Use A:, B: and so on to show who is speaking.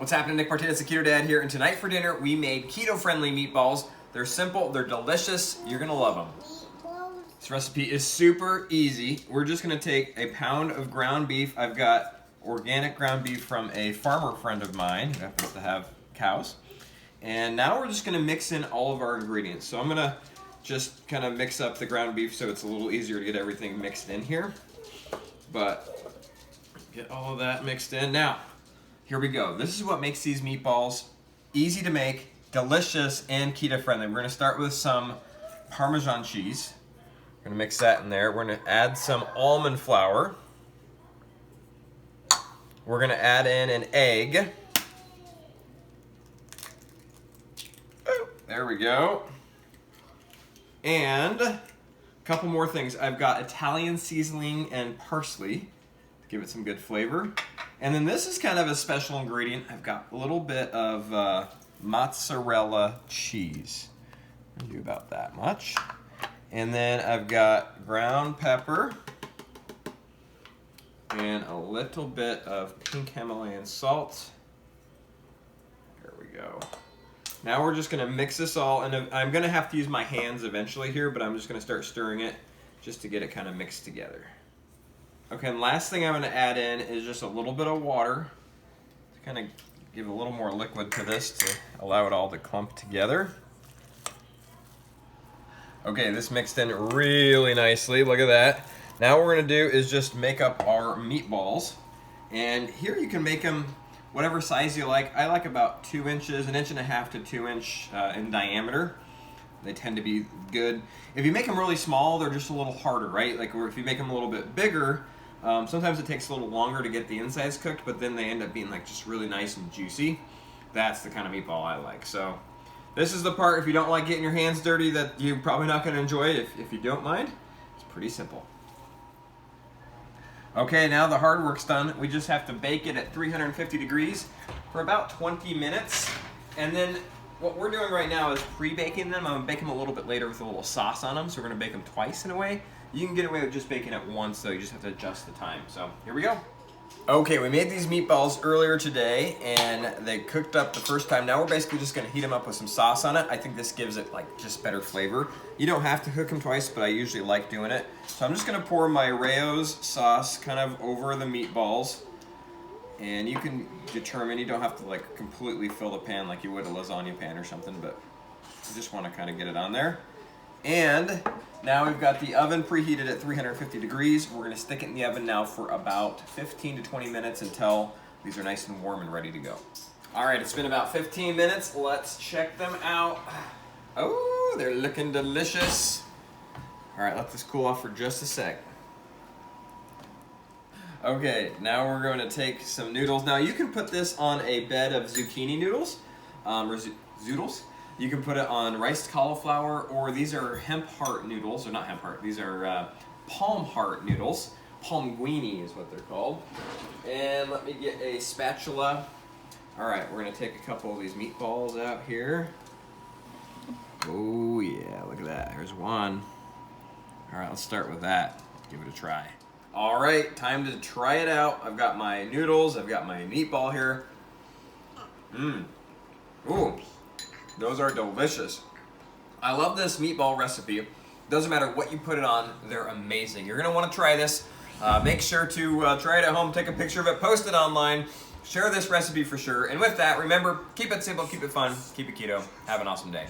A: What's happening, Nick Martinez, the Keto Dad here, and tonight for dinner we made keto-friendly meatballs. They're simple, they're delicious, you're gonna love them. This recipe is super easy. We're just gonna take a pound of ground beef. I've got organic ground beef from a farmer friend of mine who happens to have cows. And now we're just gonna mix in all of our ingredients. So I'm gonna just kind of mix up the ground beef so it's a little easier to get everything mixed in here. But get all of that mixed in. Now, here we go. This is what makes these meatballs easy to make, delicious, and keto friendly. We're gonna start with some Parmesan cheese. We're gonna mix that in there. We're gonna add some almond flour. We're gonna add in an egg. Oh, there we go. And a couple more things. I've got Italian seasoning and parsley to give it some good flavor. And then this is kind of a special ingredient. I've got a little bit of mozzarella cheese. I'll do about that much. And then I've got ground pepper and a little bit of pink Himalayan salt. There we go. Now we're just gonna mix this all, and I'm gonna have to use my hands eventually here, but I'm just gonna start stirring it just to get it kind of mixed together. Okay, and last thing I'm gonna add in is just a little bit of water to kind of give a little more liquid to this to allow it all to clump together. Okay, this mixed in really nicely, look at that. Now what we're gonna do is just make up our meatballs. And here you can make them whatever size you like. I like about 2 inches, 1.5 to 2 inch in diameter. They tend to be good. If you make them really small, they're just a little harder, right? Like, or if you make them a little bit bigger, sometimes it takes a little longer to get the insides cooked, but then they end up being like just really nice and juicy. That's the kind of meatball I like. So this is the part, if you don't like getting your hands dirty, that you're probably not gonna enjoy it. If you don't mind, it's pretty simple. Okay, now the hard work's done. We just have to bake it at 350 degrees for about 20 minutes. And then what we're doing right now is pre-baking them. I'm gonna bake them a little bit later with a little sauce on them, so we're gonna bake them twice in a way. You can get away with just baking it once, though. You just have to adjust the time. So here we go. Okay, we made these meatballs earlier today, and they cooked up the first time. Now we're basically just gonna heat them up with some sauce on it. I think this gives it like just better flavor. You don't have to cook them twice, but I usually like doing it. So I'm just gonna pour my Rao's sauce kind of over the meatballs. And you can determine, you don't have to like completely fill the pan like you would a lasagna pan or something, but you just wanna kind of get it on there. And now we've got the oven preheated at 350 degrees. We're gonna stick it in the oven now for about 15 to 20 minutes until these are nice and warm and ready to go. All right, it's been about 15 minutes. Let's check them out. Oh, they're looking delicious. All right, let this cool off for just a sec. Okay, now we're going to take some noodles. Now you can put this on a bed of zucchini noodles, or zoodles. You can put it on riced cauliflower, or these are hemp heart noodles, or not hemp heart, these are palm heart noodles. Palmini is what they're called. And let me get a spatula. All right, we're gonna take a couple of these meatballs out here. Oh yeah, look at that, there's one. All right, let's start with that, give it a try. All right, time to try it out. I've got my noodles, I've got my meatball here. Ooh. Those are delicious. I love this meatball recipe. Doesn't matter what you put it on, they're amazing. You're gonna wanna try this. Make sure to try it at home, take a picture of it, post it online, share this recipe for sure. And with that, remember, keep it simple, keep it fun, keep it keto. Have an awesome day.